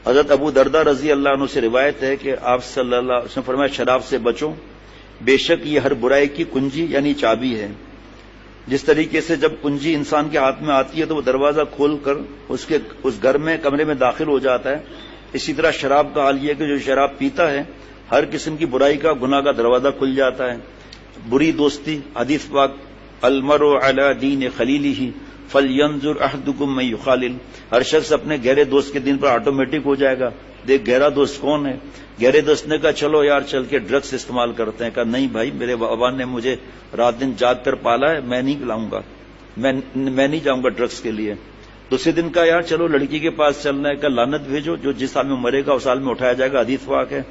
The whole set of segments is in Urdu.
حضرت ابو دردہ رضی اللہ عنہ سے روایت ہے کہ آپ صلی اللہ علیہ وسلم فرمایا شراب سے بچو، بے شک یہ ہر برائی کی کنجی یعنی چابی ہے۔ جس طریقے سے جب کنجی انسان کے ہاتھ میں آتی ہے تو وہ دروازہ کھول کر اس گھر میں کمرے میں داخل ہو جاتا ہے، اسی طرح شراب کا حال یہ ہے کہ جو شراب پیتا ہے ہر قسم کی برائی کا گناہ کا دروازہ کھل جاتا ہے۔ بری دوستی، حدیث پاک المرء علی دین خلیلہ فلینظر احدکم من یخالل، ہر شخص اپنے گہرے دوست کے دین پر آٹومیٹک ہو جائے گا۔ دیکھ گہرا دوست کون ہے؟ گہرے دوست نے کہا چلو یار چل کے ڈرگس استعمال کرتے ہیں، کہا نہیں بھائی میرے بابا نے مجھے رات دن جاگ کر پالا ہے، میں نہیں لاؤں گا، میں نہیں جاؤں گا ڈرگس کے لیے۔ دوسرے دن کہا یار چلو لڑکی کے پاس چلنا ہے، کہا لعنت بھیجو، جو جس سال میں مرے گا اس سال میں اٹھایا جائے گا، حدیث پاک ہے۔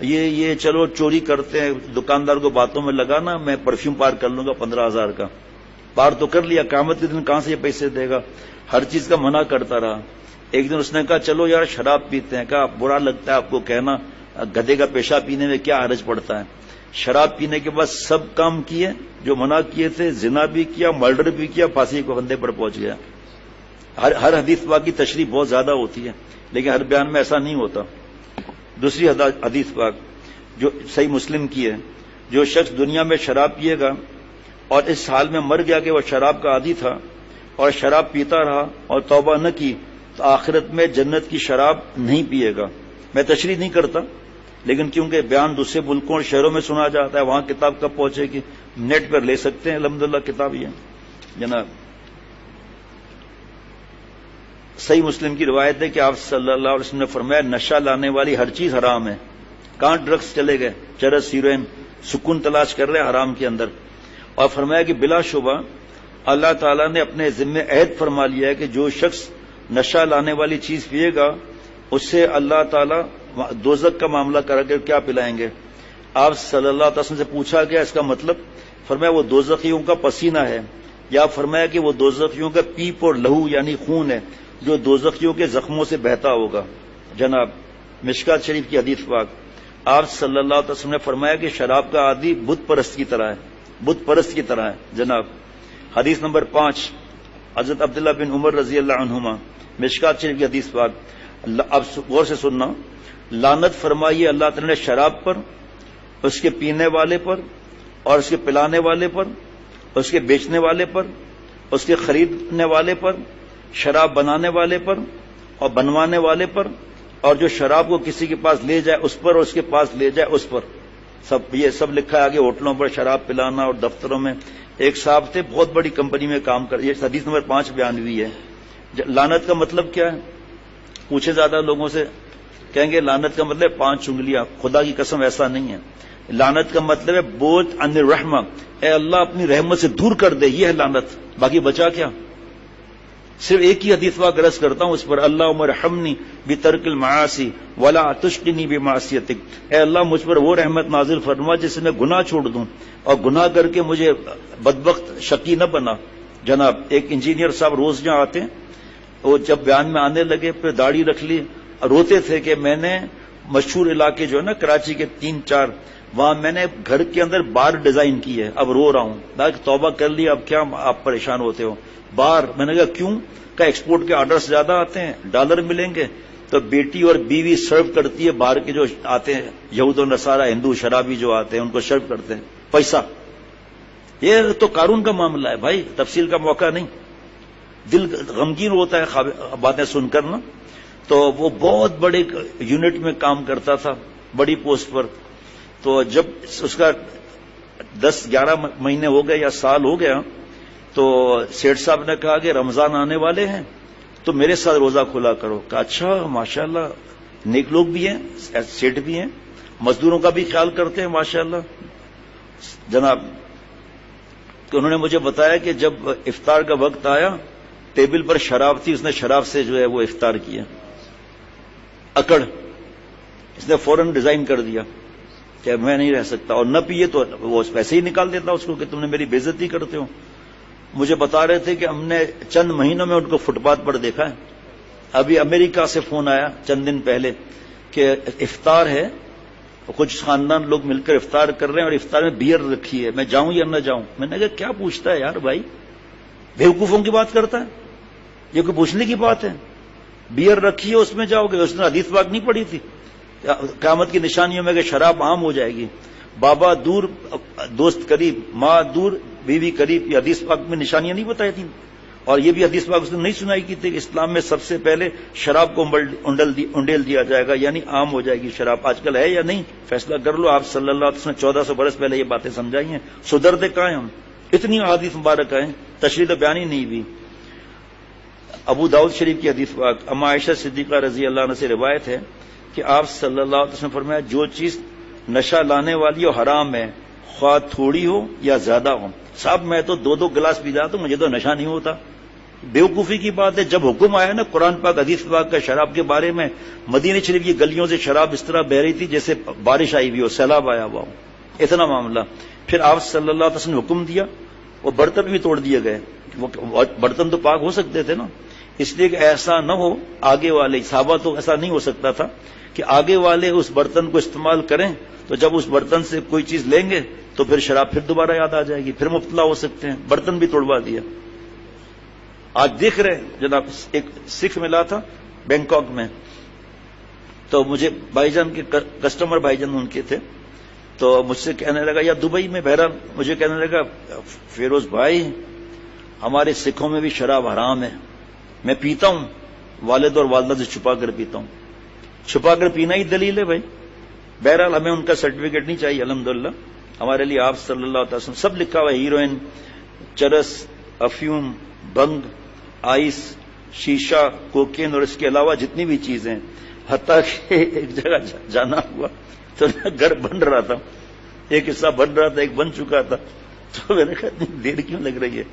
یہ چلو چوری کرتے ہیں، دکاندار کو باتوں میں لگانا میں پرفیوم پار کر لوں گا 15,000 کا، پار تو کر لیا، قیامت کے دن کہاں سے یہ پیسے دے گا؟ ہر چیز کا منع کرتا رہا۔ ایک دن اس نے کہا چلو یار شراب پیتے ہیں، کہا برا لگتا ہے آپ کو کہنا، گدھے کا پیشاب پینے میں کیا حرج پڑتا ہے؟ شراب پینے کے بعد سب کام کیے جو منع کیے تھے، زنا بھی کیا، مرڈر بھی کیا، پھانسی کے پھندے پر پہنچ گیا۔ ہر حدیث پاک کی تشریح بہت زیادہ ہوتی ہے لیکن ہر بیان میں ایسا نہیں ہوتا۔ دوسری حدیث پاک جو صحیح مسلم کی ہے، جو شخص دنیا میں شراب پیے گا اور اس حال میں مر گیا کہ وہ شراب کا عادی تھا اور شراب پیتا رہا اور توبہ نہ کی تو آخرت میں جنت کی شراب نہیں پیے گا۔ میں تشریح نہیں کرتا لیکن کیونکہ بیان دوسرے ملکوں اور شہروں میں سنا جاتا ہے، وہاں کتاب کب پہنچے گی؟ نیٹ پر لے سکتے ہیں، الحمدللہ کتاب یہ جناب۔ صحیح مسلم کی روایت ہے کہ آپ صلی اللہ علیہ وسلم نے فرمایا نشہ لانے والی ہر چیز حرام ہے۔ کہاں ڈرگس چلے گئے، چرس، ہیروئن، سکون تلاش کر رہے حرام کے اندر، اور فرمایا کہ بلا شبہ اللہ تعالیٰ نے اپنے ذمہ عہد فرما لیا ہے کہ جو شخص نشہ لانے والی چیز پیے گا اس سے اللہ تعالیٰ دوزخ کا معاملہ کر کے کیا پلائیں گے؟ آپ صلی اللہ علیہ وسلم سے پوچھا گیا اس کا مطلب؟ فرمایا وہ دوزخیوں کا پسینہ ہے، یا فرمایا کہ وہ دوزخیوں کا پیپ اور لہو یعنی خون ہے جو دوزخیوں کے زخموں سے بہتا ہوگا۔ جناب مشکات شریف کی حدیث پاک آپ صلی اللہ علیہ وسلم نے فرمایا کہ شراب کا عادی بت پرست کی طرح ہے، بت پرست کی طرح ہے۔ جناب حدیث نمبر 5 حضرت عبداللہ بن عمر رضی اللہ عنہما، مشکات شریف کی حدیث پاک، اب غور سے سننا، لعنت فرمائی اللہ تعالی نے شراب پر، اس کے پینے والے پر اور اس کے پلانے والے پر، اس کے بیچنے والے پر، اس کے خریدنے والے پر، شراب بنانے والے پر اور بنوانے والے پر، اور جو شراب کو کسی کے پاس لے جائے اس پر اور اس کے پاس لے جائے اس پر، یہ سب لکھا ہے آگے، ہوٹلوں پر شراب پلانا اور دفتروں میں۔ ایک صاحب تھے بہت بڑی کمپنی میں کام کر، یہ حدیث نمبر 5 بیان ہوئی ہے۔ لعنت کا مطلب کیا ہے؟ پوچھے زیادہ لوگوں سے، کہیں گے لعنت کا مطلب 5 انگلیاں، خدا کی قسم ایسا نہیں ہے۔ لعنت کا مطلب ہے بوجھ عن الرحمہ، اے اللہ اپنی رحمت سے دور کر دے، یہ ہے لعنت، باقی بچا کیا؟ صرف ایک ہی حدیث واقع عرض کرتا ہوں اس پر، اللہم ارحمنی بترک المعاصی ولا تشقنی بمعصیتک، اے اللہ مجھ پر وہ رحمت نازل فرما جس سے میں گناہ چھوڑ دوں اور گناہ کر کے مجھے بدبخت شقی نہ بنا۔ جناب ایک انجینئر صاحب روز جہاں آتے ہیں، وہ جب بیان میں آنے لگے پھر داڑھی رکھ لی، روتے تھے کہ میں نے مشہور علاقے جو ہے نا کراچی کے 3-4 وہاں میں نے گھر کے اندر بار ڈیزائن کی ہے، اب رو رہا ہوں، توبہ کر لی، اب کیا آپ پریشان ہوتے ہو؟ بار، میں نے کہا کیوں؟ کہ ایکسپورٹ کے آرڈرز زیادہ آتے ہیں، ڈالر ملیں گے، تو بیٹی اور بیوی سرو کرتی ہے، باہر کے جو آتے ہیں یہود و نصارہ ہندو شرابی جو آتے ہیں ان کو سرو کرتے ہیں، پیسہ۔ یہ تو قارون کا معاملہ ہے بھائی، تفصیل کا موقع نہیں، دل غمگین ہوتا ہے باتیں سن کر نا۔ تو وہ بہت بڑے یونٹ میں کام کرتا تھا، بڑی پوسٹ پر، تو جب اس کا 10-11 مہینے ہو گئے یا سال ہو گیا تو سیٹھ صاحب نے کہا کہ رمضان آنے والے ہیں تو میرے ساتھ روزہ کھلا کرو۔ کہا اچھا ماشاءاللہ، نیک لوگ بھی ہیں، سیٹھ بھی ہیں، مزدوروں کا بھی خیال کرتے ہیں ماشاءاللہ۔ جناب کہ انہوں نے مجھے بتایا کہ جب افطار کا وقت آیا ٹیبل پر شراب تھی، اس نے شراب سے جو ہے وہ افطار کیا، اکڑ، اس نے فوراً ڈیزائن کر دیا کہ میں نہیں رہ سکتا، اور نہ پیے تو وہ پیسے ہی نکال دیتا اس کو کہ تم نے میری بے عزتی کرتے ہو۔ مجھے بتا رہے تھے کہ ہم نے چند مہینوں میں ان کو فٹ پاتھ پر دیکھا ہے۔ ابھی امریکہ سے فون آیا چند دن پہلے کہ افطار ہے، کچھ خاندان لوگ مل کر افطار کر رہے ہیں اور افطار میں بیئر رکھی ہے، میں جاؤں یا نہ جاؤں؟ میں نے کہا کیا پوچھتا ہے یار بھائی، بیوقوفوں کی بات کرتا ہے، یہ کوئی پوچھنے کی بات ہے؟ بیئر رکھی ہے اس میں جاؤ گے، اس نے حدیث پاک نہیں پڑھی تھی قیامت کی نشانیوں میں کہ شراب عام ہو جائے گی، بابا دور دوست قریب، ماں دور بیوی قریب، یہ حدیث پاک میں نشانیاں نہیں بتائی تھیں؟ اور یہ بھی حدیث پاک اس نے نہیں سنائی کی تھی کہ اسلام میں سب سے پہلے شراب کو انڈیل دیا جائے گا، یعنی عام ہو جائے گی شراب۔ آج کل ہے یا نہیں؟ فیصلہ کر لو۔ آپ صلی اللہ علیہ وسلم 1400 برس پہلے یہ باتیں سمجھائی ہیں، سدھرتے کہاں ہیں ہم؟ اتنی احادیث مبارک ہیں، تشریح تو بیان ہی نہیں ہوئی۔ ابو داؤد شریف کی حدیث پاک اما عائشہ صدیقہ رضی اللہ عنہ سے روایت ہے کہ آپ صلی اللہ علیہ وسلم نے فرمایا جو چیز نشہ لانے والی ہو حرام ہے، خواہ تھوڑی ہو یا زیادہ ہو۔ صاحب میں تو 2 گلاس پی جاتا ہوں، مجھے تو نشہ نہیں ہوتا۔ بیوقوفی کی بات ہے، جب حکم آیا نا قرآن پاک حدیث پاک کا شراب کے بارے میں، مدینہ شریف کی گلیوں سے شراب اس طرح بہ رہی تھی جیسے بارش آئی ہوئی ہو، سیلاب آیا ہوا ہو، اتنا معاملہ۔ پھر آپ صلی اللہ علیہ وسلم نے حکم دیا، وہ برتن بھی توڑ دیے گئے، وہ برتن تو پاک ہو سکتے تھے نا، اس لیے کہ ایسا نہ ہو آگے والے صحابہ تو ایسا نہیں ہو سکتا تھا کہ آگے والے اس برتن کو استعمال کریں تو جب اس برتن سے کوئی چیز لیں گے تو پھر شراب پھر دوبارہ یاد آ جائے گی، پھر مبتلا ہو سکتے ہیں، برتن بھی توڑوا دیا۔ آج دیکھ رہے ہیں جناب، ایک سکھ ملا تھا بینکاک میں، تو مجھے بھائی جان کے کسٹمر بھائی جان ان کے تھے، تو مجھ سے کہنے لگا، یا دبئی میں بہرحال مجھے کہنے لگا، فیروز بھائی ہمارے سکھوں میں بھی شراب حرام ہے، میں پیتا ہوں، والد اور والدہ سے چھپا کر پیتا ہوں۔ چھپا کر پینا ہی دلیل ہے بھائی۔ بہرحال ہمیں ان کا سرٹیفکیٹ نہیں چاہیے، الحمدللہ ہمارے لیے آپ صلی اللہ علیہ وسلم سب لکھا ہوا ہے، ہیروئن، چرس، افیوم، بنگ، آئس، شیشہ، کوکین اور اس کے علاوہ جتنی بھی چیزیں، حتیٰ کہ ایک جگہ جانا ہوا تو گھر بن رہا تھا، ایک حصہ بن رہا تھا، ایک بن چکا تھا، تو میں نے کہا اتنی دیر کیوں لگ رہی ہے،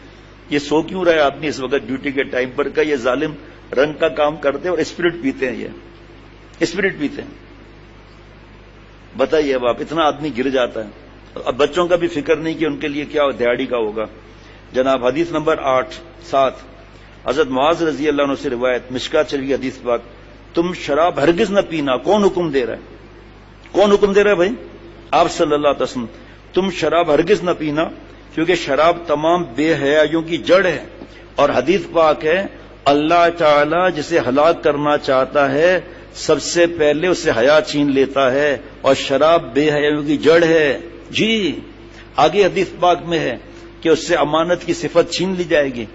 یہ سو کیوں رہا ہے آدمی اس وقت ڈیوٹی کے ٹائم پر کا، یہ ظالم رنگ کا کام کرتے اور اسپرٹ پیتے ہیں، یہ اسپرٹ پیتے ہیں۔ بتائیے اب آپ، اتنا آدمی گر جاتا ہے، اب بچوں کا بھی فکر نہیں کہ ان کے لیے کیا دیہڑی کا ہوگا۔ جناب حدیث نمبر 7 حضرت معاذ رضی اللہ عنہ سے روایت، مشکات شریف حدیث پاک، تم شراب ہرگز نہ پینا۔ کون حکم دے رہا ہے؟ کون حکم دے رہا ہے بھائی؟ آپ صلی اللہ علیہ وسلم، تم شراب ہرگز نہ پینا کیونکہ شراب تمام بے حیائیوں کی جڑ ہے، اور حدیث پاک ہے اللہ تعالی جسے ہلاک کرنا چاہتا ہے سب سے پہلے اسے حیا چھین لیتا ہے، اور شراب بے حیائیوں کی جڑ ہے۔ جی آگے حدیث پاک میں ہے کہ اس سے امانت کی صفت چھین لی جائے گی،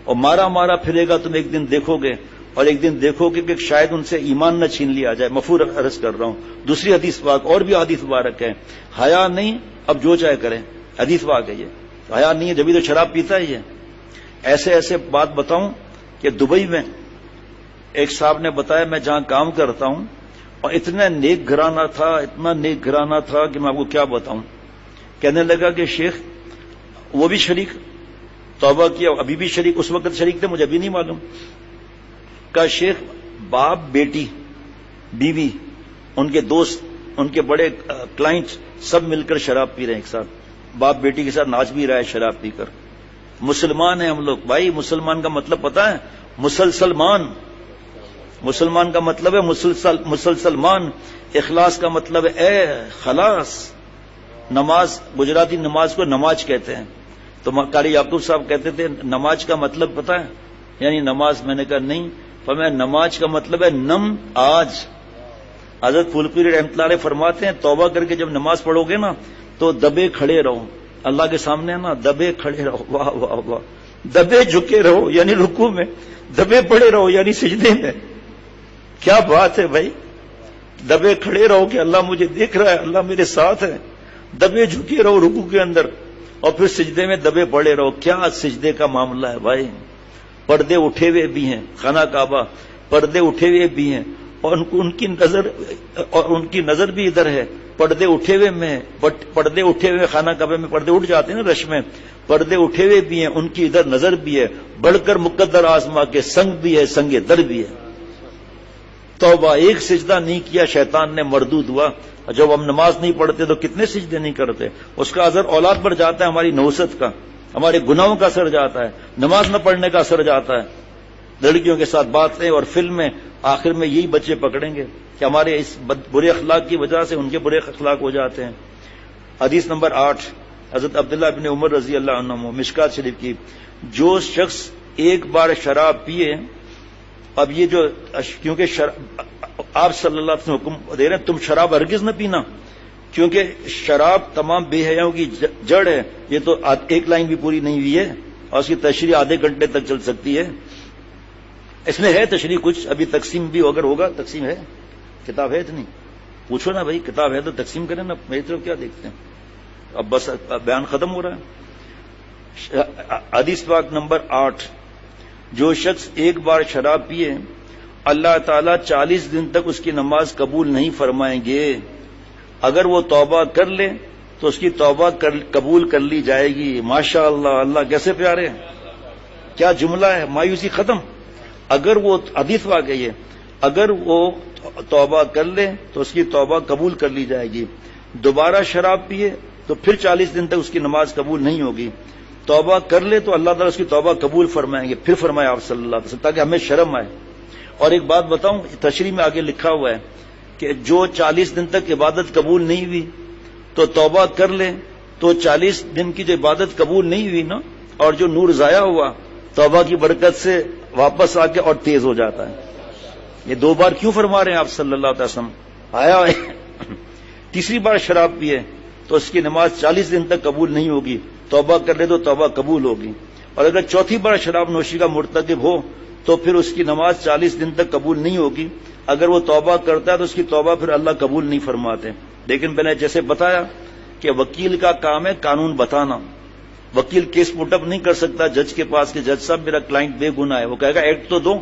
اور مارا مارا پھرے گا، تم ایک دن دیکھو گے، اور ایک دن دیکھو گے کہ شاید ان سے ایمان نہ چھین لیا جائے۔ مفہوم عرض کر رہا ہوں۔ دوسری حدیث پاک اور بھی حدیث مبارک ہے، حیا نہیں اب جو چاہے کریں، حدیث پاک ہے یہ، حیا نہیں ہے جبھی تو شراب پیتا ہی ہے۔ ایسے ایسے بات بتاؤں کہ دبئی میں ایک صاحب نے بتایا، میں جہاں کام کرتا ہوں، اور اتنا نیک گھرانہ تھا، اتنا نیک گھرانہ تھا کہ میں آپ کو کیا بتاؤں۔ کہنے لگا کہ شیخ، وہ بھی شریک، توبہ کیا، ابھی بھی شریک، اس وقت شریک تھے مجھے ابھی نہیں معلوم، کہ شیخ باپ بیٹی بیوی ان کے دوست ان کے بڑے کلائنٹ سب مل کر شراب پی رہے ہیں ایک ساتھ، باپ بیٹی کے ساتھ ناچ بھی رہا ہے شراب پی کر۔ مسلمان ہیں ہم لوگ بھائی، مسلمان کا مطلب پتا ہے؟ مسلسلمان، مسلمان کا مطلب ہے مسلسلمان، اخلاص کا مطلب ہے اے خلاص۔ نماز، گجراتی نماز کو نماز کہتے ہیں، تو قاری یعقوب صاحب کہتے تھے نماز کا مطلب پتا ہے؟ یعنی نماز۔ میں نے کہا نہیں، فرمایا نماز کا مطلب ہے نم آج۔ حضرت پھول پیر رحمۃ اللہ علیہ فرماتے ہیں توبہ کر کے جب نماز پڑھو گے نا تو دبے کھڑے رہو، اللہ کے سامنے نا دبے کھڑے رہو، واہ واہ واہ، دبے جھکے رہو یعنی رکوع میں، دبے پڑے رہو یعنی سجدے میں۔ کیا بات ہے بھائی، دبے کھڑے رہو کہ اللہ مجھے دیکھ رہا ہے، اللہ میرے ساتھ ہے، دبے جھکے رہو رکوع کے اندر، اور پھر سجدے میں دبے پڑے رہو۔ کیا سجدے کا معاملہ ہے بھائی، پردے اٹھے ہوئے بھی ہیں، خانہ کعبہ پردے اٹھے ہوئے بھی ہیں، اور ان کی نظر بھی ادھر ہے، پردے اٹھے ہوئے میں، پردے اٹھے ہوئے خانہ کعبہ میں پردے اٹھ جاتے ہیں نا رش میں، پردے اٹھے ہوئے بھی ہیں، ان کی ادھر نظر بھی ہے، بڑھ کر مقدر آزما کے سنگ بھی ہے، سنگ در بھی ہے۔ توبہ، ایک سجدہ نہیں کیا شیطان نے مردود ہوا۔ جب ہم نماز نہیں پڑھتے تو کتنے سجدے نہیں کرتے، اس کا اثر اولاد پر جاتا ہے، ہماری نحوست کا، ہمارے گناہوں کا اثر جاتا ہے، نماز نہ پڑھنے کا اثر جاتا ہے، لڑکیوں کے ساتھ باتیں اور فلمیں، آخر میں یہی بچے پکڑیں گے کہ ہمارے اس برے اخلاق کی وجہ سے ان کے برے اخلاق ہو جاتے ہیں۔ حدیث نمبر 8 حضرت عبداللہ بن عمر رضی اللہ عنہ، مشکات شریف کی، جو شخص ایک بار شراب پیے اب یہ جو کیونکہ آپ صلی اللہ علیہ وسلم حکم دے رہے ہیں تم شراب ہرگز نہ پینا، کیونکہ شراب تمام بے حیاؤں کی جڑ ہے. یہ تو ایک لائن بھی پوری نہیں ہوئی ہے اور اس کی تشریح آدھے گھنٹے تک چل سکتی ہے. اس میں ہے تشریح کچھ، ابھی تقسیم بھی اگر ہوگا. تقسیم ہے، کتاب ہے اتنی؟ پوچھو نا بھائی، کتاب ہے تو تقسیم کریں نا، میری طرف کیا دیکھتے ہیں. اب بس بیان ختم ہو رہا ہے. حدیث پاک نمبر 8، جو شخص ایک بار شراب پیے اللہ تعالیٰ 40 دن تک اس کی نماز قبول نہیں فرمائیں گے. اگر وہ توبہ کر لے تو اس کی توبہ قبول کر لی جائے گی. ماشاء اللہ، اللہ کیسے پیارے ہیں، کیا جملہ ہے، مایوسی ختم. اگر وہ حدیث واقعی ہے، اگر وہ توبہ کر لے تو اس کی توبہ قبول کر لی جائے گی. دوبارہ شراب پیے تو پھر 40 دن تک اس کی نماز قبول نہیں ہوگی. توبہ کر لے تو اللہ تعالیٰ اس کی توبہ قبول فرمائیں گے. پھر فرمایا آپ صلی اللہ علیہ وسلم، تاکہ ہمیں شرم آئے. اور ایک بات بتاؤں، تشریح میں آگے لکھا ہوا ہے کہ جو 40 دن تک عبادت قبول نہیں ہوئی تو توبہ کر لے تو 40 دن کی جو عبادت قبول نہیں ہوئی نا، اور جو نور ضائع ہوا توبہ کی برکت سے واپس آ کے اور تیز ہو جاتا ہے. یہ 2 بار کیوں فرما رہے ہیں آپ صلی اللہ علیہ وسلم؟ آیا تیسری بار شراب پیے تو اس کی نماز 40 دن تک قبول نہیں ہوگی. توبہ کر لے تو توبہ قبول ہوگی. اور اگر چوتھی بار شراب نوشی کا مرتکب ہو تو پھر اس کی نماز 40 دن تک قبول نہیں ہوگی. اگر وہ توبہ کرتا ہے تو اس کی توبہ پھر اللہ قبول نہیں فرماتے. لیکن میں نے جیسے بتایا کہ وکیل کا کام ہے قانون بتانا. وکیل کیس پٹ اپ نہیں کر سکتا جج کے پاس کہ جج صاحب میرا کلائنٹ بے گناہ ہے. وہ کہے گا ایکٹ تو دو.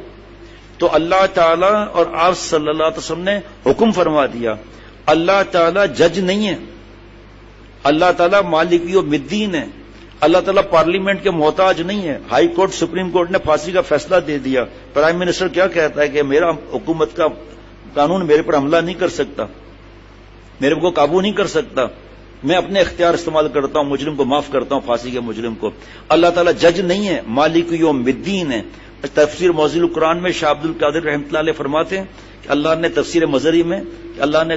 تو اللہ تعالیٰ اور آپ صلی اللہ علیہ وسلم نے حکم فرما دیا. اللہ تعالیٰ جج نہیں ہے، اللہ تعالیٰ مالک یوم الدین ہے. اللہ تعالیٰ پارلیمنٹ کے محتاج نہیں ہے. ہائی کورٹ سپریم کورٹ نے پھانسی کا فیصلہ دے دیا. پرائم منسٹر کیا کہتا ہے کہ میرا حکومت کا قانون میرے پر حملہ نہیں کر سکتا، میرے کو قابو نہیں کر سکتا، میں اپنے اختیار استعمال کرتا ہوں، مجرم کو معاف کرتا ہوں، پھانسی کے مجرم کو. اللہ تعالیٰ جج نہیں ہے، مالک یوم الدین ہے. تفسیر موزل القرآن میں شاہ عبد القادر رحمۃ اللہ علیہ فرماتے ہیں کہ اللہ نے تفسیر مظہری میں کہ اللہ نے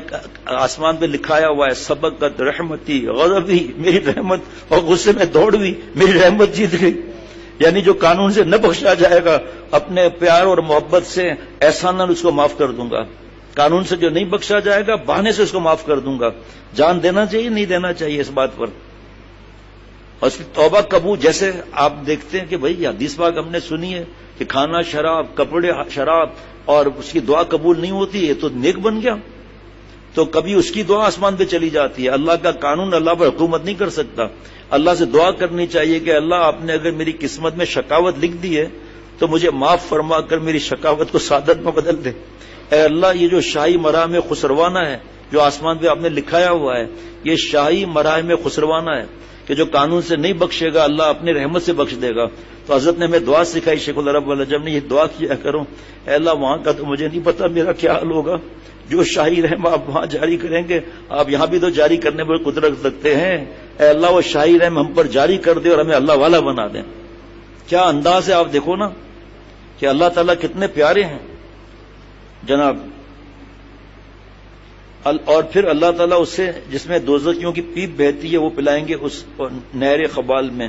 آسمان پہ لکھایا ہوا ہے سبقت رحمتی غضبی، میری رحمت اور غصے میں دوڑ ہوئی، میری رحمت جیت گئی. یعنی جو قانون سے نہ بخشا جائے گا اپنے پیار اور محبت سے احساناً اس کو معاف کر دوں گا. قانون سے جو نہیں بخشا جائے گا بہانے سے اس کو معاف کر دوں گا. جان دینا چاہیے نہیں دینا چاہیے اس بات پر. اور اس کی توبہ قبول، جیسے آپ دیکھتے ہیں کہ بھئی حدیث پاک ہم نے سنی ہے کہ کھانا شراب، کپڑے شراب، اور اس کی دعا قبول نہیں ہوتی ہے تو نیک بن گیا. تو کبھی اس کی دعا آسمان پہ چلی جاتی ہے. اللہ کا قانون اللہ پر حکومت نہیں کر سکتا. اللہ سے دعا کرنی چاہیے کہ اللہ آپ نے اگر میری قسمت میں شقاوت لکھ دی ہے تو مجھے معاف فرما کر میری شقاوت کو سعادت میں بدل دے. اے اللہ یہ جو شاہی مراحم خسروانہ ہے جو آسمان پہ آپ نے لکھایا ہوا ہے، یہ شاہی مراحم خسروانہ ہے کہ جو قانون سے نہیں بخشے گا اللہ اپنی رحمت سے بخش دے گا. تو حضرت نے ہمیں دعا سکھائی شیخ العرب والعجم نے، یہ دعا کیا کروں اے اللہ وہاں کا تو مجھے نہیں پتا میرا کیا حال ہوگا، جو شاہی رحم آپ وہاں جاری کریں گے آپ یہاں بھی تو جاری کرنے پر قدرت رکھتے ہیں. اے اللہ وہ شاہی رحم ہم پر جاری کر دے اور ہمیں اللہ والا بنا دیں. کیا انداز ہے، آپ دیکھو نا کہ اللہ تعالیٰ کتنے پیارے ہیں جناب. اور پھر اللہ تعالیٰ اسے جس میں دوزخیوں کی پیپ بہتی ہے وہ پلائیں گے اس نہر خبال میں.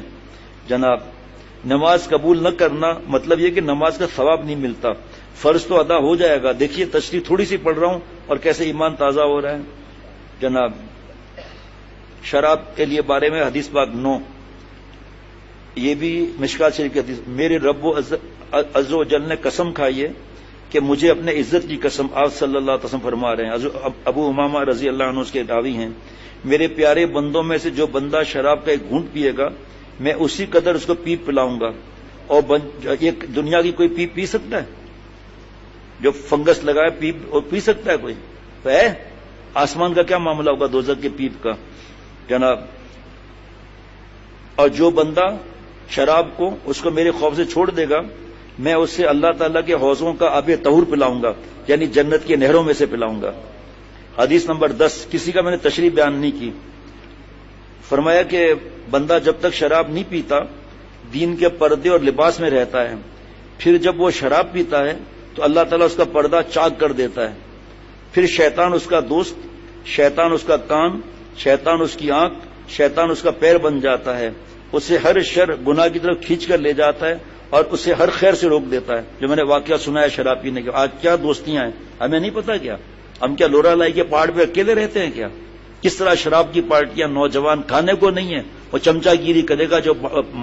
جناب نماز قبول نہ کرنا مطلب یہ کہ نماز کا ثواب نہیں ملتا. فرض تو ادا ہو جائے گا. دیکھیے تشریح تھوڑی سی پڑھ رہا ہوں اور کیسے ایمان تازہ ہو رہا ہے. جناب شراب کے لیے بارے میں حدیث پاک 9، یہ بھی مشکات شریف کی حدیث. میرے رب عز و جل نے قسم کھائی ہے کہ مجھے اپنے عزت کی قسم آپ صلی اللہ علیہ وسلم فرما رہے ہیں. ابو امامہ رضی اللہ عنہ اس کے راوی ہیں. میرے پیارے بندوں میں سے جو بندہ شراب کا ایک گھونٹ پیے گا میں اسی قدر اس کو پیپ پلاؤں گا. اور یہ دنیا کی کوئی پیپ پی سکتا ہے؟ جو فنگس لگائے پیپ اور پی سکتا ہے کوئی؟ ہے آسمان کا کیا معاملہ ہوگا دوزخ کے پیپ کا جناب. اور جو بندہ شراب کو اس کو میرے خوف سے چھوڑ دے گا میں اسے اللہ تعالیٰ کے حوضوں کا آب طہور پلاؤں گا، یعنی جنت کی نہروں میں سے پلاؤں گا. حدیث نمبر 10، کسی کا میں نے تشریح بیان نہیں کی. فرمایا کہ بندہ جب تک شراب نہیں پیتا دین کے پردے اور لباس میں رہتا ہے، پھر جب وہ شراب پیتا ہے تو اللہ تعالیٰ اس کا پردہ چاک کر دیتا ہے. پھر شیطان اس کا دوست، شیطان اس کا کان، شیطان اس کی آنکھ، شیطان اس کا پیر بن جاتا ہے. اسے ہر شر گناہ کی طرف کھینچ کر لے جاتا ہے اور اسے ہر خیر سے روک دیتا ہے. جو میں نے واقعہ سنا ہے شراب پینے کے، آج کیا دوستیاں ہیں ہمیں نہیں پتا کیا. ہم کیا لورا لائی کے پہاڑ پہ اکیلے رہتے ہیں کیا؟ کس طرح شراب کی پارٹیاں، نوجوان کھانے کو نہیں ہے وہ چمچا گیری کرے گا جو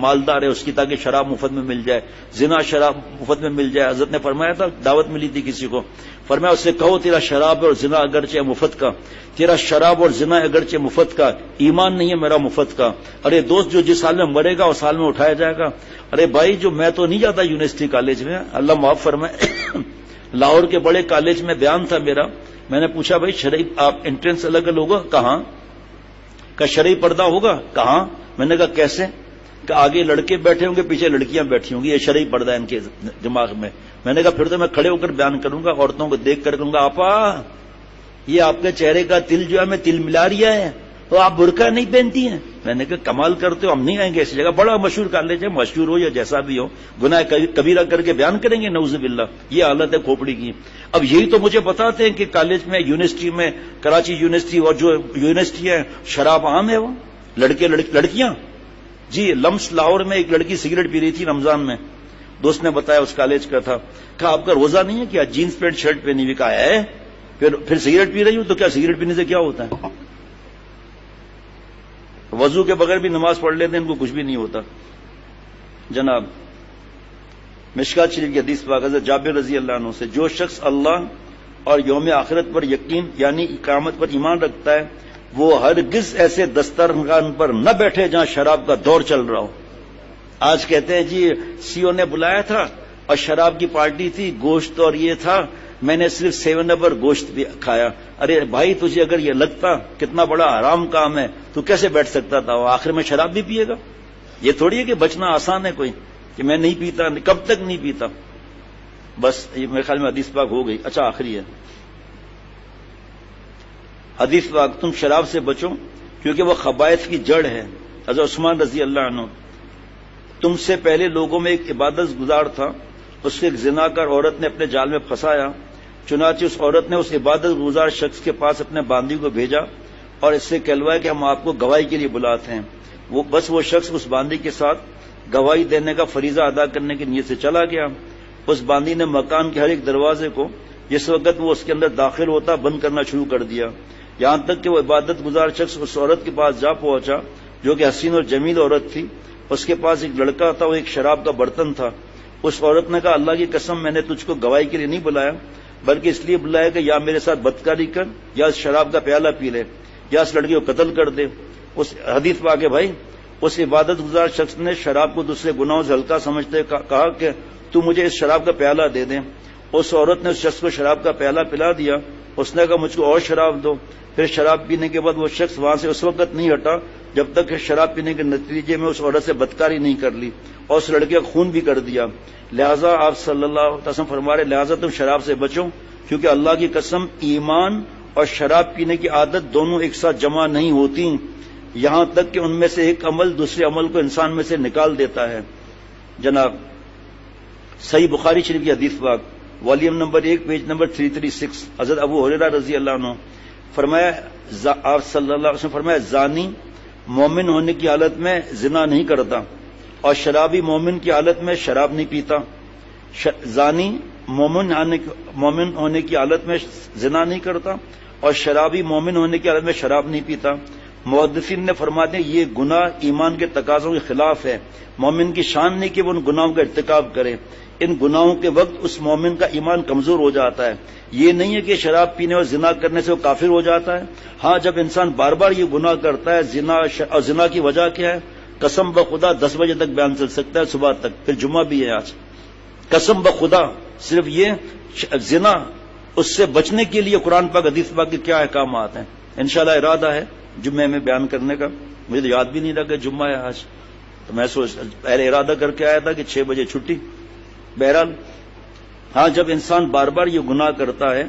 مالدار ہے اس کی، تاکہ شراب مفت میں مل جائے. زنا شراب مفت میں مل جائے. حضرت نے فرمایا تھا، دعوت ملی تھی کسی کو، فرمایا اس سے کہو تیرا شراب اور زنا اگرچہ مفت کا، تیرا شراب اور زنا اگرچہ مفت کا، ایمان نہیں ہے میرا مفت کا. ارے دوست، جو جس حال میں مرے گا اس حال میں اٹھایا جائے گا. ارے بھائی، جو میں تو نہیں جاتا یونیورسٹی کالج میں، اللہ معاف فرمائے لاہور کے بڑے کالج میں بیان تھا میرا. میں نے پوچھا بھائی شرعی آپ انٹرنس الگ ہوگا؟ کہاں؟ کہ شرعی پردہ ہوگا؟ کہاں؟ میں نے کہا کیسے؟ کہ آگے لڑکے بیٹھے ہوں گے، پیچھے لڑکیاں بیٹھی ہوں گی، یہ شرعی پردہ ہے ان کے دماغ میں. میں نے کہا پھر تو میں کھڑے ہو کر بیان کروں گا، عورتوں کو دیکھ کر کہوں گا آپا یہ آپ کے چہرے کا تل جو ہے میں تل ملا رہا ہے، تو آپ برقع نہیں پہنتی ہیں. میں نے کہا کمال کرتے ہو، ہم نہیں آئیں گے ایسی جگہ. بڑا مشہور کالج ہے، مشہور ہو یا جیسا بھی ہو، گناہ کبیرہ کر کے بیان کریں گے، نعوذ باللہ. یہ حالت ہے کھوپڑی کی. اب یہی تو مجھے بتاتے ہیں کہ کالج میں، یونیورسٹی میں، کراچی یونیورسٹی اور جو یونیورسٹی ہے شراب عام ہے. وہ لڑکے لڑکیاں جی. لمس لاہور میں ایک لڑکی سگریٹ پی رہی تھی رمضان میں، دوست نے بتایا اس کالج کا تھا. کہا آپ کا روزہ نہیں ہے کیا؟ جینس پینٹ شرٹ پہنی ہوئی. کہا ہے پھر سگریٹ پی رہی ہوں تو کیا سگریٹ پینے سے کیا ہوتا ہے؟ وضو کے بغیر بھی نماز پڑھ لیتے ہیں، ان کو کچھ بھی نہیں ہوتا. جناب مشکات شریف کی حدیث پاک حضرت جابر رضی اللہ عنہ سے، جو شخص اللہ اور یوم آخرت پر یقین یعنی قیامت پر ایمان رکھتا ہے، وہ ہرگز ایسے دسترخوان پر نہ بیٹھے جہاں شراب کا دور چل رہا ہو. آج کہتے ہیں جی سی او نے بلایا تھا اور شراب کی پارٹی تھی، گوشت اور یہ تھا، میں نے صرف 7 اپ اور گوشت بھی کھایا. ارے بھائی تجھے اگر یہ لگتا کتنا بڑا حرام کام ہے تو کیسے بیٹھ سکتا تھا؟ وہ آخر میں شراب بھی پیے گا. یہ تھوڑی ہے کہ بچنا آسان ہے کوئی کہ میں نہیں پیتا. کب تک نہیں پیتا؟ بس یہ میرے خیال میں حدیث پاک ہو گئی. اچھا آخری ہے حدیث پاک، تم شراب سے بچو کیونکہ وہ خبائث کی جڑ ہے. حضرت عثمان رضی اللہ عنہ، تم سے پہلے لوگوں میں ایک عبادت گزار تھا، اس کے ایک زناکار عورت نے اپنے جال میں پھنسایا. چنانچہ اس عورت نے اس عبادت گزار شخص کے پاس اپنے باندی کو بھیجا اور اس سے کہلوایا کہ ہم آپ کو گواہی کے لیے بلاتے ہیں. وہ شخص اس باندی کے ساتھ گواہی دینے کا فریضہ ادا کرنے کی نیت سے چلا گیا. اس باندی نے مکان کے ہر ایک دروازے کو جس وقت وہ اس کے اندر داخل ہوتا بند کرنا شروع کر دیا، یہاں تک کہ وہ عبادت گزار شخص اس عورت کے پاس جا پہنچا جو کہ حسین اور جمیل عورت تھی. اس کے پاس ایک لڑکا تھا، وہ ایک شراب کا برتن تھا. اس عورت نے کہا اللہ کی قسم میں نے تجھ کو گواہی کے لیے نہیں بلایا، بلکہ اس لیے بلایا کہ یا میرے ساتھ بدکاری کر یا اس شراب کا پیالہ پی لے یا اس لڑکی کو قتل کر دے. اس حدیث پاک ہے بھائی، اس عبادت گزار شخص نے شراب کو دوسرے گناہوں سے ہلکا سمجھتے کہا کہ تو مجھے اس شراب کا پیالہ دے دیں. اس عورت نے اس شخص کو شراب کا پیالہ پلا دیا. اس نے کہا مجھ کو اور شراب دو. پھر شراب پینے کے بعد وہ شخص وہاں سے اس وقت نہیں ہٹا جب تک کہ شراب پینے کے نتیجے میں اس عورت سے بدکاری نہیں کر لی اور اس لڑکے کا خون بھی کر دیا. لہذا آپ صلی اللہ علیہ وسلم فرما رہے لہذا تم شراب سے بچو کیونکہ اللہ کی قسم ایمان اور شراب پینے کی عادت دونوں ایک ساتھ جمع نہیں ہوتی، یہاں تک کہ ان میں سے ایک عمل دوسرے عمل کو انسان میں سے نکال دیتا ہے. جناب صحیح بخاری شریف کی حدیث پاک والیوم نمبر 1 پیج نمبر 336 حضرت ابو ہریرہ رضی اللہ عنہ فرمایا، آپ صلی اللہ علیہ وسلم فرمایا زانی مومن ہونے کی حالت میں زنا نہیں کرتا اور شرابی مومن کی حالت میں شراب نہیں پیتا. زانی مومن ہونے کی حالت میں زنا نہیں کرتا اور شرابی مومن ہونے کی حالت میں شراب نہیں پیتا. محدثین نے فرماتے ہیں یہ گناہ ایمان کے تقاضوں کے خلاف ہے. مومن کی شان نہیں کہ وہ ان گناہوں کا ارتکاب کرے. ان گناہوں کے وقت اس مومن کا ایمان کمزور ہو جاتا ہے. یہ نہیں ہے کہ شراب پینے اور زنا کرنے سے وہ کافر ہو جاتا ہے. ہاں جب انسان بار بار یہ گناہ کرتا ہے اور زنا کی وجہ کیا ہے؟ قسم بخدا 10 بجے تک بیان چل سکتا ہے صبح تک، پھر جمعہ بھی ہے آج. قسم بخدا صرف یہ زنا، اس سے بچنے کے لیے قرآن پاک حدیث پاک کے کیا احکامات ہیں. انشاءاللہ ارادہ ہے جمعے میں بیان کرنے کا. مجھے تو یاد بھی نہیں رہا کہ جمعہ ہے آج، تو میں پہلے ارادہ کر کے آیا تھا کہ 6 بجے چھٹی. بہرحال ہاں جب انسان بار بار یہ گناہ کرتا ہے،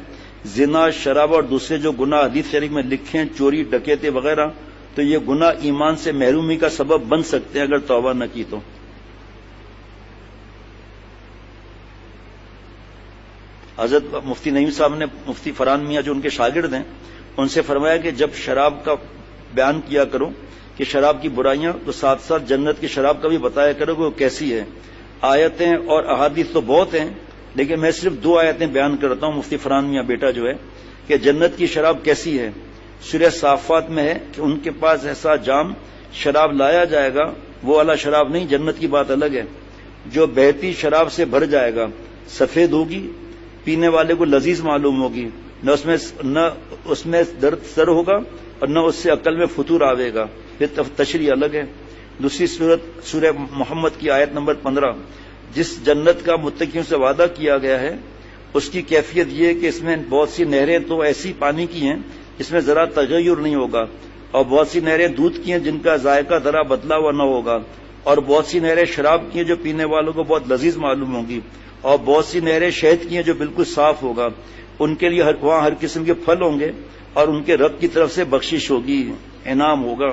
زنا، شراب اور دوسرے جو گناہ حدیث شریف میں لکھے ہیں، چوری، ڈکیتی وغیرہ، تو یہ گناہ ایمان سے محرومی کا سبب بن سکتے ہیں اگر توبہ نہ کی تو. حضرت مفتی نعیم صاحب نے مفتی فرحان میاں جو ان کے شاگرد ہیں ان سے فرمایا کہ جب شراب کا بیان کیا کرو کہ شراب کی برائیاں، تو ساتھ ساتھ جنت کی شراب کا بھی بتایا کرو کہ وہ کیسی ہے. آیتیں اور احادیث تو بہت ہیں، لیکن میں صرف 2 آیتیں بیان کرتا ہوں. مفتی فرحان میاں بیٹا جو ہے کہ جنت کی شراب کیسی ہے. سورہ صافات میں ہے کہ ان کے پاس ایسا جام شراب لایا جائے گا، وہ والا شراب نہیں، جنت کی بات الگ ہے، جو بہتی شراب سے بھر جائے گا، سفید ہوگی، پینے والے کو لذیذ معلوم ہوگی، نہ اس میں درد سر ہوگا اور نہ اس سے عقل میں فطور آوے گا. پھر تشریح الگ ہے. دوسری صورت سورہ محمد کی آیت نمبر 15، جس جنت کا متقیوں سے وعدہ کیا گیا ہے اس کی کیفیت یہ ہے کہ اس میں بہت سی نہریں تو ایسی پانی کی ہیں جس میں ذرا تغیر نہیں ہوگا، اور بہت سی نہریں دودھ کی ہیں جن کا ذائقہ ذرا بدلا ہوا نہ ہوگا، اور بہت سی نہریں شراب کی ہیں جو پینے والوں کو بہت لذیذ معلوم ہوگی، اور بہت سی نہریں شہد کی ہیں جو بالکل صاف ہوگا. ان کے لیے وہاں ہر قسم کے پھل ہوں گے اور ان کے رب کی طرف سے بخشش ہوگی، انعام ہوگا.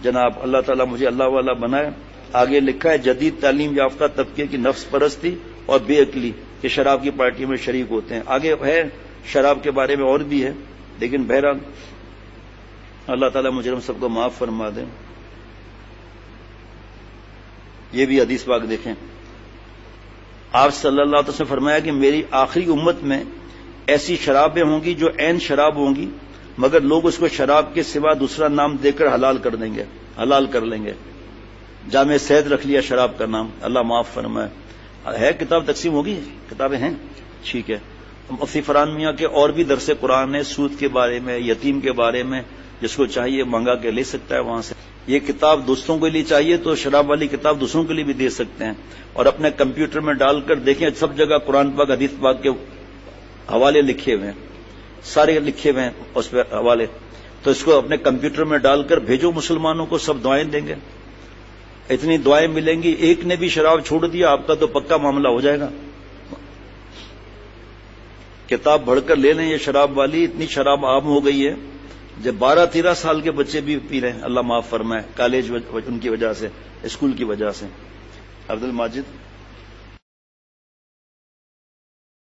جناب اللہ تعالیٰ مجھے اللہ والا بنائے. آگے لکھا ہے جدید تعلیم یافتہ طبقے کی نفس پرستی اور بے عقلی کہ شراب کی پارٹی میں شریک ہوتے ہیں. آگے ہے شراب کے بارے میں اور بھی ہے، لیکن بہرحال اللہ تعالیٰ مجھے ہم سب کو معاف فرما دیں. یہ بھی حدیث پاک دیکھیں. آپ صلی اللہ علیہ وسلم نے فرمایا کہ میری آخری امت میں ایسی شرابیں ہوں گی جو عین شراب ہوں گی، مگر لوگ اس کو شراب کے سوا دوسرا نام دے کر حلال کر لیں گے. جامع صحت رکھ لیا شراب کا نام، اللہ معاف فرمائے. ہے کتاب تقسیم ہوگی، کتابیں ہیں، ٹھیک ہے. مفتی فرحان میاں کے اور بھی درس قرآن ہے، سود کے بارے میں، یتیم کے بارے میں، جس کو چاہیے منگا کے لے سکتا ہے وہاں سے. یہ کتاب دوستوں کے لیے چاہیے تو شراب والی کتاب دوسروں کے لیے بھی دے سکتے ہیں، اور اپنے کمپیوٹر میں ڈال کر دیکھیں، سب جگہ قرآن پاک حدیث پاک کے حوالے لکھے ہوئے ہیں، سارے لکھے ہوئے ہیں اس پہ حوالے. تو اس کو اپنے کمپیوٹر میں ڈال کر بھیجو مسلمانوں کو، سب دعائیں دیں گے. اتنی دعائیں ملیں گی. ایک نے بھی شراب چھوڑ دیا آپ کا تو پکا معاملہ ہو جائے گا. کتاب بڑھ کر لے لیں. یہ شراب والی اتنی شراب عام ہو گئی ہے جب 12-13 سال کے بچے بھی پی رہے ہیں، اللہ معاف فرمائے، کالج ان کی وجہ سے، اسکول کی وجہ سے. عبد الماجد